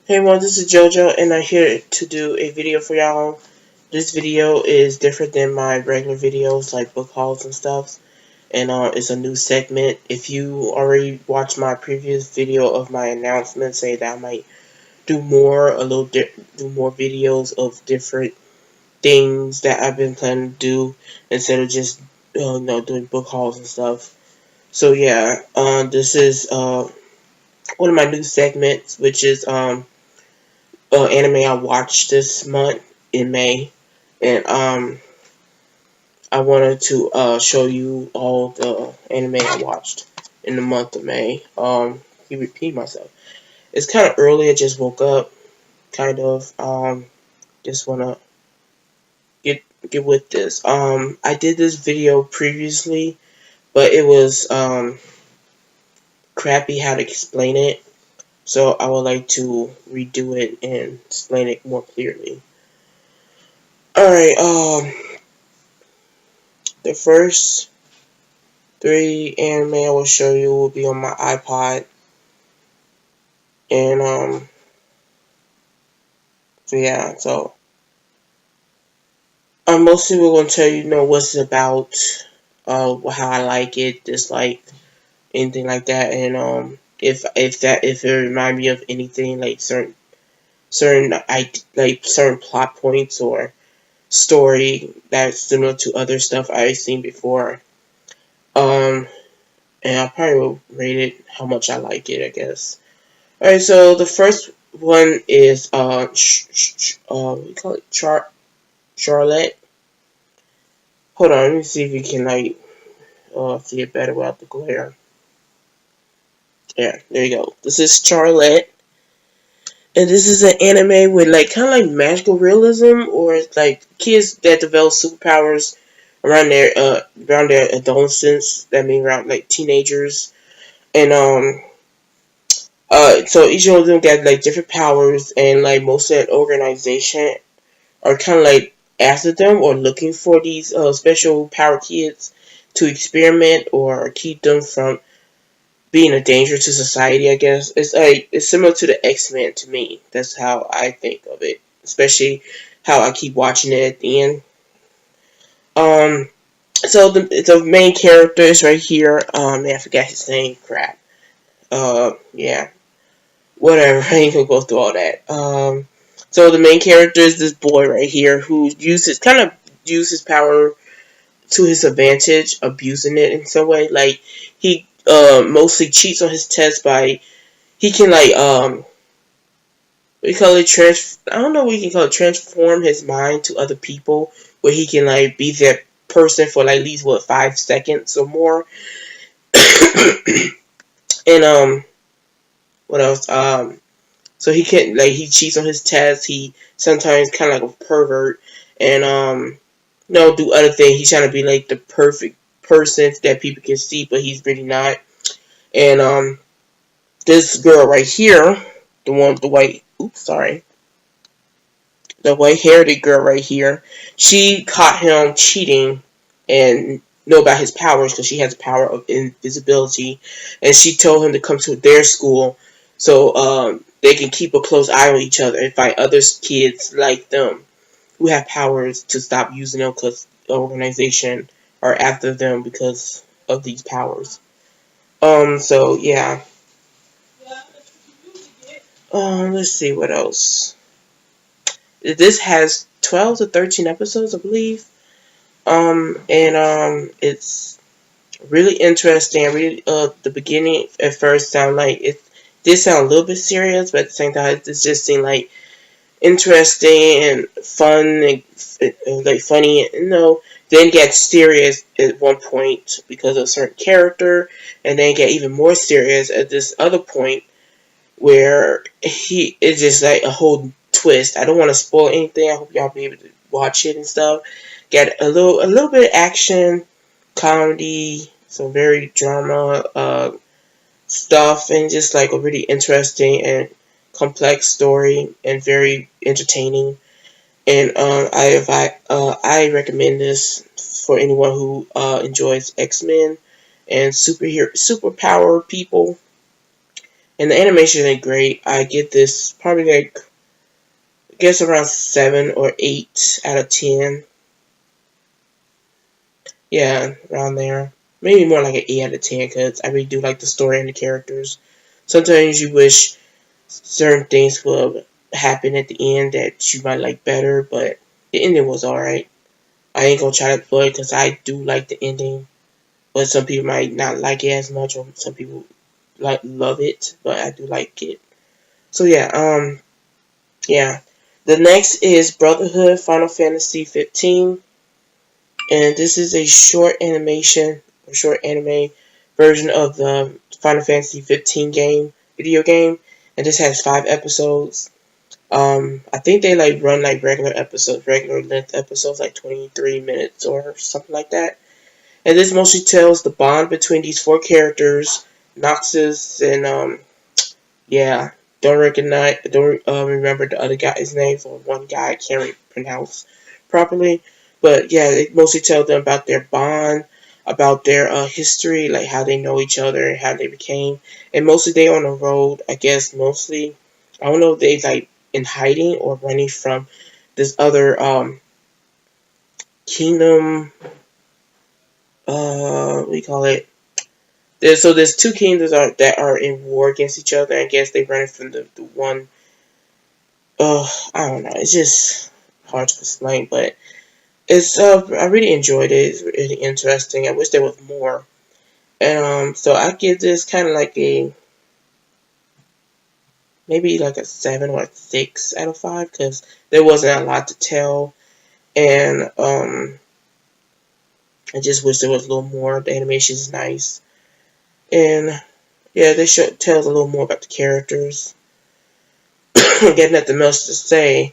Hey everyone, this is JoJo and I'm here to do a video for y'all. This video is different than my regular videos like book hauls and stuff, and it's a new segment. If you already watched my previous video of my announcement, say that I might do do more videos of different things that I've been planning to do instead of just doing book hauls and stuff. So yeah, this is one of my new segments, which is anime I watched this month in May, and I wanted to show you all the anime I watched in the month of May. Keep repeating myself. It's kind of early. I just woke up, kind of. Just wanna get with this. I did this video previously, but it was crappy how to explain it. So I would like to redo it and explain it more clearly. Alright, the first three anime I will show you will be on my iPod. And, so yeah, so I mostly will going to tell you, what it's about, how I like it, dislike, anything like that. And, if it remind me of anything, like certain plot points or story that's similar to other stuff I've seen before. Um, and I probably will rate it how much I like it, I guess. Alright, so the first one is, we call it Charlotte. Hold on, let me see if we can, see it better without the glare. Yeah, there you go. This is Charlotte. And this is an anime with, kind of like magical realism, or like kids that develop superpowers around their adolescence. That means around, teenagers. And, so each one of them got, different powers, and, most of that organization are kind of, after them or looking for these special power kids to experiment or keep them from being a danger to society, I guess. It's similar to the XMen to me. That's how I think of it, especially how I keep watching it at the end. So the main character is right here. Man, I forgot his name. Crap. Yeah. Whatever. I ain't gonna go through all that. So the main character is this boy right here who uses power to his advantage, abusing it in some way. Like, he mostly cheats on his test by, he can, we call it I don't know what you can call it, transform his mind to other people, where he can, be that person for, at least, 5 seconds or more. And, what else? So he can, he cheats on his test. He sometimes kind of like a pervert, and, do other things. He's trying to be, the perfect person that people can see, but he's really not. And, this girl right here, the one with the the white-haired girl right here, she caught him cheating and know about his powers, because she has the power of invisibility, and she told him to come to their school so they can keep a close eye on each other and find other kids like them who have powers to stop using them, because the organization are after them because of these powers. So yeah. Let's see what else. This has 12 to 13 episodes, I believe. And it's really interesting. Really, the beginning at first sound like it did sound a little bit serious, but at the same time, it just seemed like interesting and fun and funny. Then get serious at one point because of a certain character, and then get even more serious at this other point where it's just like a whole twist. I don't want to spoil anything. I hope y'all be able to watch it and stuff. Get a little bit of action, comedy, some very drama stuff, and just like a really interesting and complex story, and very entertaining. And I recommend this for anyone who enjoys X-Men and superpower people. And the animation is great. I get this probably like, I guess around 7 or 8 out of 10. Yeah, around there. Maybe more like an 8 out of 10 because I really do like the story and the characters. Sometimes you wish certain things would happen at the end that you might like better, but the ending was alright. I ain't gonna try to play it because I do like the ending, but some people might not like it as much, or some people love it, but I do like it. So yeah. The next is Brotherhood Final Fantasy 15, and this is a short animation or short anime version of the Final Fantasy 15 video game, and this has 5 episodes. I think they like run like regular episodes, regular length episodes, like 23 minutes or something like that. And this mostly tells the bond between these 4 characters, Noxus and yeah, don't remember the other guy's name, or one guy I can't pronounce properly. But yeah, it mostly tells them about their bond, about their history, like how they know each other and how they became. And mostly they on the road, I guess. Mostly, I don't know if they like in hiding or running from this other kingdom. What do you call it? There's 2 kingdoms that are in war against each other. I guess they running from the one. I don't know. It's just hard to explain, but it's I really enjoyed it. It's really interesting. I wish there was more. And so I give this kind of like a maybe like a 7 or 6 out of 5 because there wasn't a lot to tell, and I just wish there was a little more. The animation is nice, and yeah, they should tell us a little more about the characters. Got nothing else to say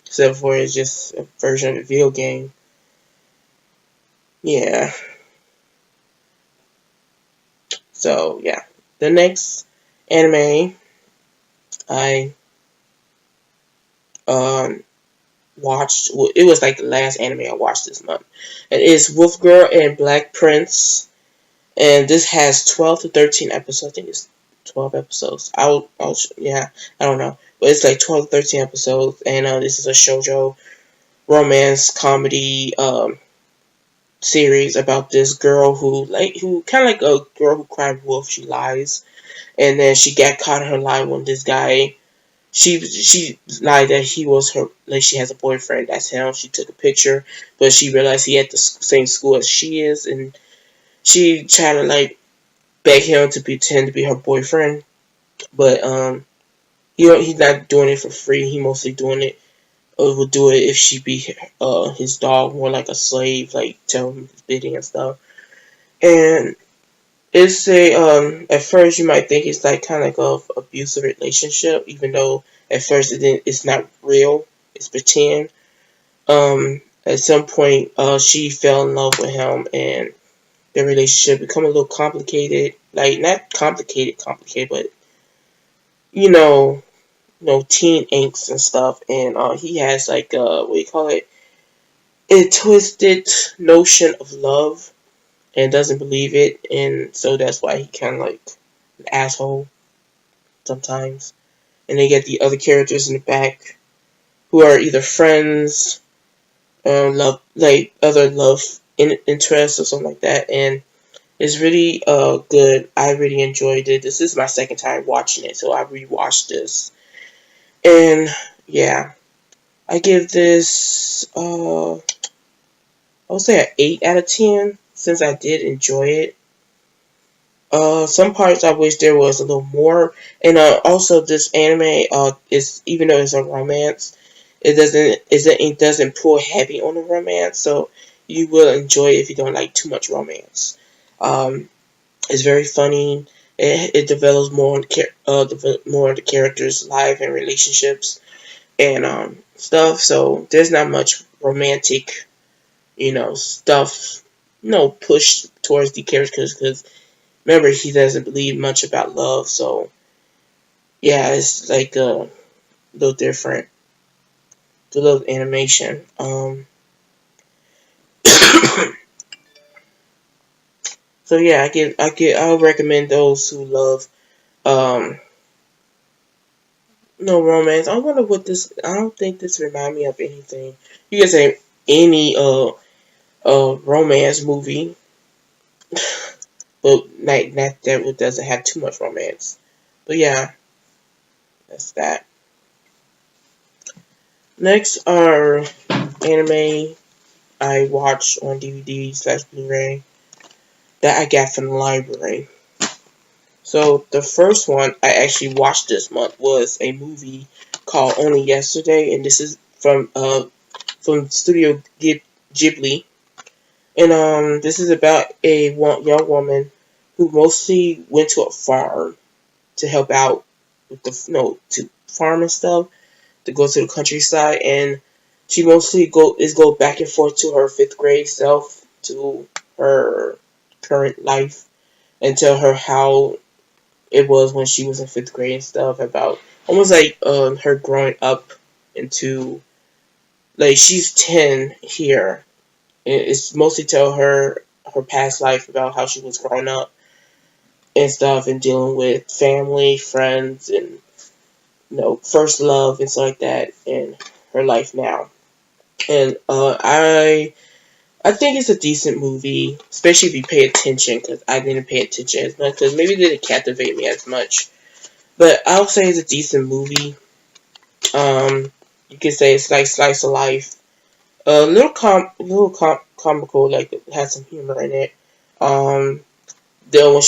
except for it's just a version of the video game. Yeah. So yeah, the next anime I um watched, well, it was like the last anime I watched this month. It is Wolf Girl and Black Prince, and this has 12 to 13 episodes. I think it's 12 episodes. Yeah, I don't know, but it's like 12 to 13 episodes, and this is a shoujo romance comedy series about this girl who kind of like a girl who cried wolf. She lies, and then she got caught in her lie when this guy. She lied that he was her, like she has a boyfriend. That's him. She took a picture, but she realized he at the same school as she is, and she tried to like beg him to pretend to be her boyfriend. But he's not doing it for free. He mostly doing it. Would do it if she be his dog, more like a slave, like tell him his bidding and stuff. And it's a at first you might think it's like kind of like a abusive relationship, even though at first it's not real. It's pretend. At some point, she fell in love with him, and their relationship become a little complicated. Like not complicated, but you know, teen angst and stuff. And he has like what do you call it? A twisted notion of love, and doesn't believe it, and so that's why he kind of like an asshole sometimes. And they get the other characters in the back who are either friends, love, like other love interests or something like that, and it's really good. I really enjoyed it. This is my second time watching it, so I rewatched this, and yeah, I give this I would say an 8 out of 10 since I did enjoy it. Some parts I wish there was a little more, and also this anime is, even though it's a romance, it doesn't pull heavy on the romance, so you will enjoy it if you don't like too much romance. Um, it's very funny. It develops more more of the characters' life and relationships and stuff. So there's not much romantic, stuff, pushed towards the characters because remember, he doesn't believe much about love, so yeah, it's like a little different. The little animation. So yeah, I'll recommend those who love um No romance. I wonder what this. I don't think this remind me of anything. You can say any romance movie, but not that it doesn't have too much romance. But yeah, that's that. Next are anime I watched on DVD slash Blu-ray that I got from the library. So the first one I actually watched this month was a movie called Only Yesterday, and this is from Studio Ghibli, and this is about a young woman who mostly went to a farm to help out with to farm and stuff, to go to the countryside, and she mostly go back and forth to her fifth grade self, to her current life, and tell her how it was when she was in fifth grade and stuff, about almost like her growing up into, like, she's 10 here. And it's mostly tell her past life about how she was growing up and stuff, and dealing with family, friends, and first love and stuff like that, and her life now. And I think it's a decent movie, especially if you pay attention, because I didn't pay attention as much, because maybe it didn't captivate me as much. But I'll say it's a decent movie. Um, you could say it's like slice of life. A comical, like, it has some humor in it. Um, though when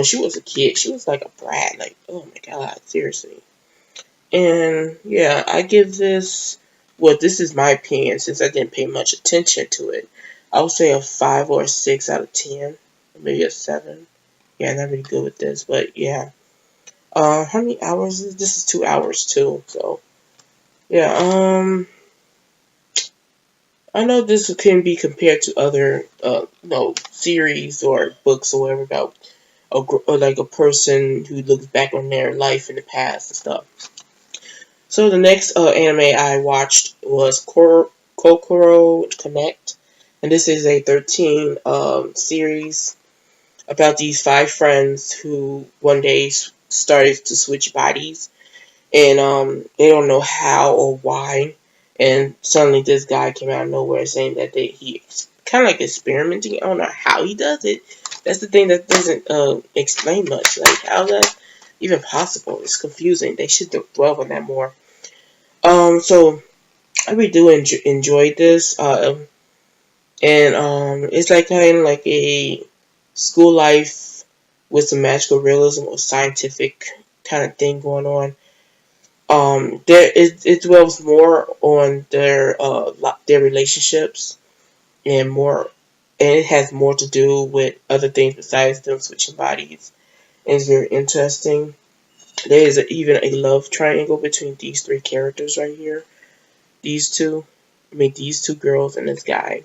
she was a kid, she was like a brat. Like, oh my god, seriously. And yeah, I give this. Well, this is my opinion since I didn't pay much attention to it. I would say a 5 or 6 out of 10, or maybe a 7. Yeah, not really good with this, but yeah. How many hours is this? Is 2 hours too. So yeah. I know this can be compared to other, series or books or whatever about or like a person who looks back on their life in the past and stuff. So the next anime I watched was Kokoro Connect, and this is a 13 series about these 5 friends who one day started to switch bodies, and they don't know how or why, and suddenly this guy came out of nowhere saying that he kind of like experimenting. I don't know how he does it. That's the thing that doesn't explain much. Like, how that even possible? It's confusing. They should dwell on that more. So I really do enjoy this. And it's like kind of like a school life with some magical realism or scientific kind of thing going on. It dwells more on their relationships, and it has more to do with other things besides them switching bodies. And it's very interesting. There is even a love triangle between these 3 characters right here. These two girls and this guy.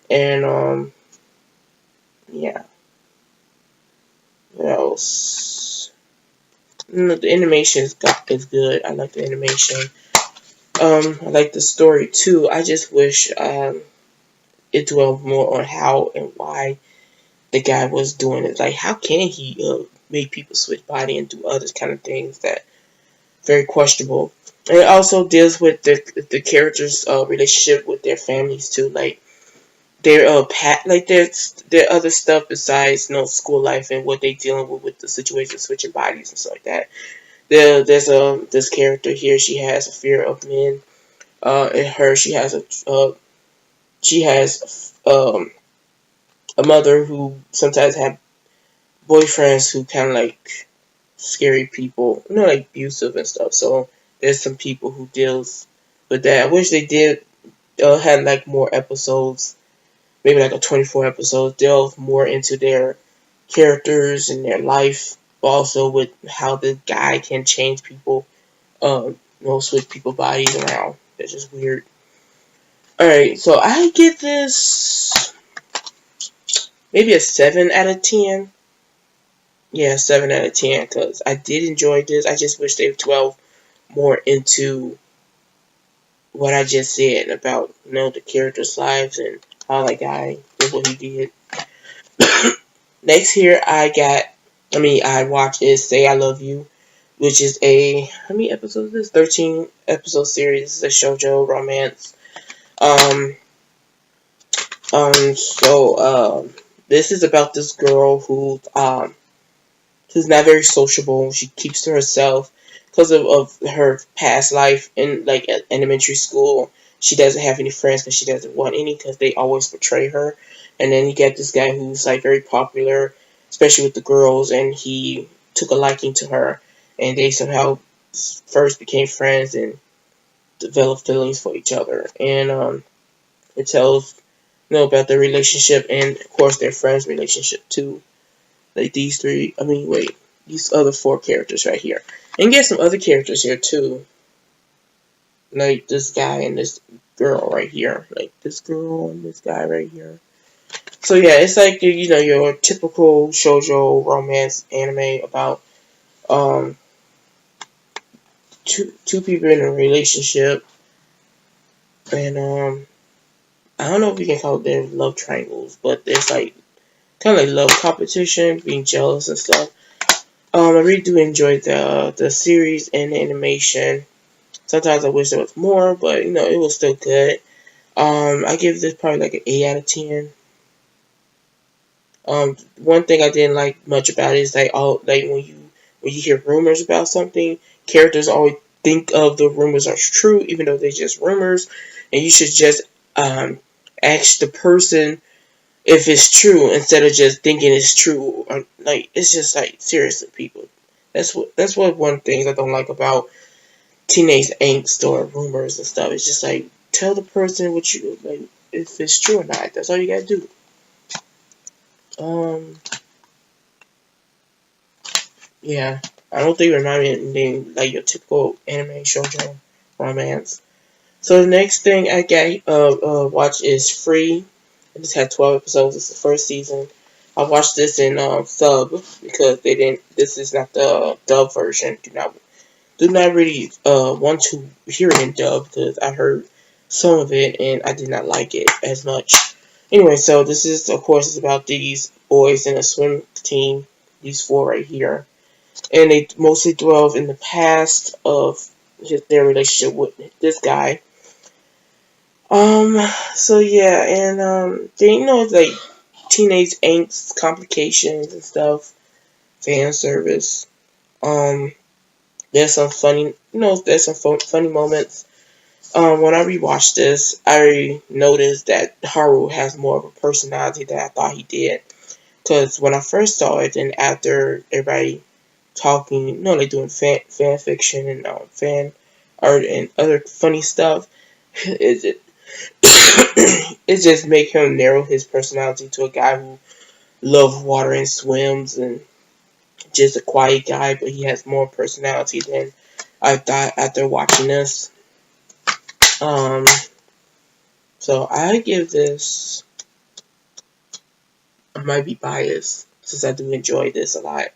And yeah. What else? The animation is good. I like the animation. I like the story too. I just wish it dwelled more on how and why the guy was doing it. Like, how can he make people switch body and do other kind of things that very questionable. And it also deals with the characters' relationship with their families too. Like, their their other stuff besides school life and what they dealing with the situation, switching bodies and stuff like that. There's this character here. She has a fear of men. And her she has a mother who sometimes have boyfriends who kind of like scary people, like abusive and stuff. So there's some people who deals with that. I wish they did had like more episodes, maybe like a 24 episodes, delve more into their characters and their life, but also with how the guy can change people, switch people bodies around. That's just weird. Alright, so I give this maybe a 7 out of 10. Yeah, 7 out of 10, because I did enjoy this. I just wish they dwelled more into what I just said about, the characters' lives and how that guy did what he did. Next here I watched is Say I Love You. which is a, how many episodes is this? 13 episode series. This is a shoujo romance. Um, this is about this girl who's not very sociable. She keeps to herself because of her past life in like elementary school. She doesn't have any friends because she doesn't want any because they always betray her. And then you get this guy who's like very popular, especially with the girls, and he took a liking to her, and they somehow first became friends and developed feelings for each other. And it tells about their relationship and of course their friends' relationship too. Like these three, these other four characters right here. And get some other characters here too. Like this guy and this girl right here. Like this girl and this guy right here. So yeah, it's like your typical shoujo romance anime about um two people in a relationship, and I don't know if we can call them love triangles, but there's like kind of like love competition, being jealous and stuff. I really do enjoy the series and the animation. Sometimes I wish there was more, but it was still good. I give this probably like an 8 out of 10. One thing I didn't like much about it is like when you hear rumors about something, characters always think of the rumors are true, even though they're just rumors, and you should just ask the person if it's true instead of just thinking it's true. Or, like it's just like seriously, people. That's what one thing I don't like about teenage angst or rumors and stuff. It's just like tell the person what you like if it's true or not. That's all you gotta do. Um, yeah, I don't think it remind me of anything like your typical anime shoujo romance. So the next thing I got watch is Free. It just had 12 episodes. It's the first season. I watched this in sub because they didn't. This is not the dub version. Do not really want to hear it in dub because I heard some of it and I did not like it as much. Anyway, so this is of course is about these boys in a swim team. These four right here, and they mostly dwell in the past of their relationship with this guy. Um, so yeah, and they it's like teenage angst, complications and stuff, fan service. Um, there's some funny, there's some funny moments. When I rewatched this, I noticed that Haru has more of a personality than I thought he did. Because when I first saw it, and after everybody talking, they doing fan fiction and fan art and other funny stuff, it it just make him narrow his personality to a guy who loves water and swims and just a quiet guy, but he has more personality than I thought after watching this. Um, so I give this. I might be biased since I do enjoy this a lot.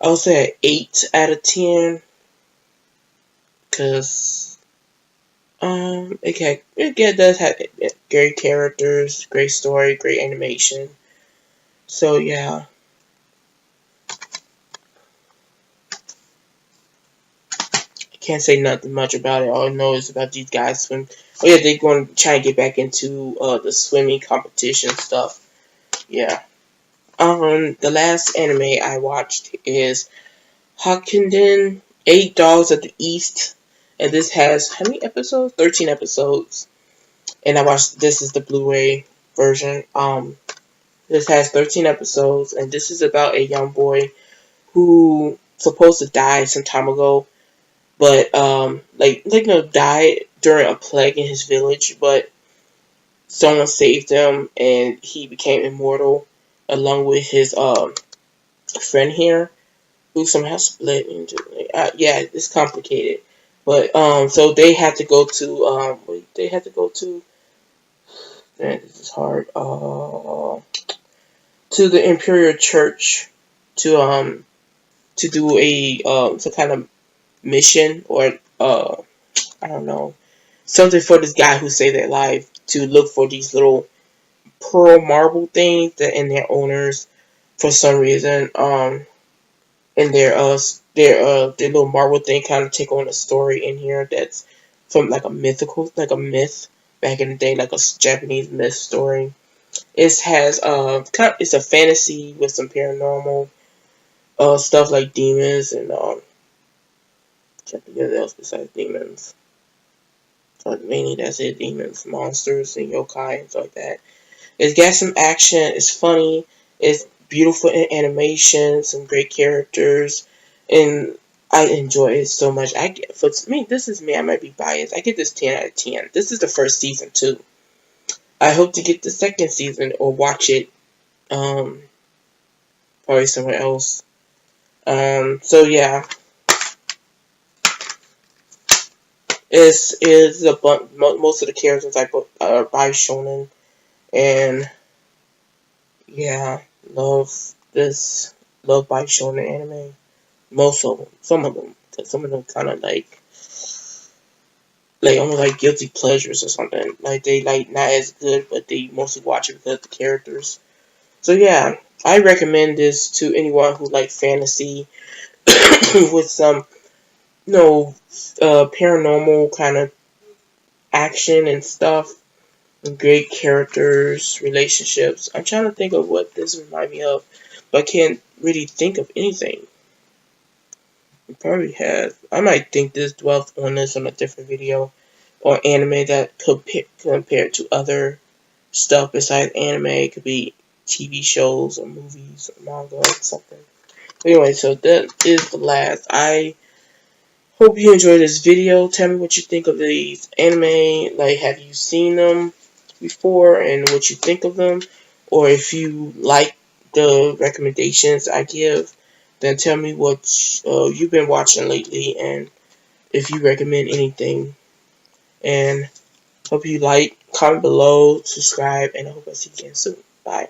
I would say an 8 out of 10 because it does have great characters, great story, great animation. So yeah. Can't say nothing much about it. All I know is about these guys swim. Oh yeah, they're going to try and get back into the swimming competition stuff. Yeah. The last anime I watched is Hakunden, Eight Dogs of the East, and this has how many episodes? 13 episodes. And I watched. This is the Blu-ray version. This has 13 episodes, and this is about a young boy who supposed to die some time ago. But died during a plague in his village, but someone saved him and he became immortal along with his friend here who somehow split into yeah, it's complicated. But so they had to go to man, this is hard. To the Imperial Church to do a some kind of mission or I don't know, something for this guy who saved their life to look for these little pearl marble things that in their owners for some reason in their their little Marvel thing kind of take on a story in here that's from like a myth back in the day, like a Japanese myth story. It has it's a fantasy with some paranormal stuff like demons and can't think of else besides demons. But mainly that's it, demons, monsters, and yokai and stuff like that. It's got some action. It's funny. It's beautiful in animation. Some great characters, and I enjoy it so much. For me, this is me. I might be biased. I get this 10 out of 10. This is the first season too. I hope to get the second season or watch it. Probably somewhere else. So yeah, is a most of the characters are by shonen, and yeah, love this love by shonen anime. Most of them, some of them, because some of them kind of like almost like guilty pleasures or something. Like they like not as good, but they mostly watch it because of the characters. So yeah, I recommend this to anyone who like fantasy with some, paranormal kind of action and stuff. And great characters, relationships. I'm trying to think of what this reminds me of, but I can't really think of anything. It probably has. I might think this dwelt on this on a different video or anime that compared to other stuff besides anime. It could be TV shows or movies or manga or something. Anyway, so that is the last. I hope you enjoyed this video. Tell me what you think of these anime. Like, have you seen them before and what you think of them? Or if you like the recommendations I give, then tell me what you've been watching lately and if you recommend anything. And hope you like, comment below, subscribe, and I hope I see you again soon. Bye.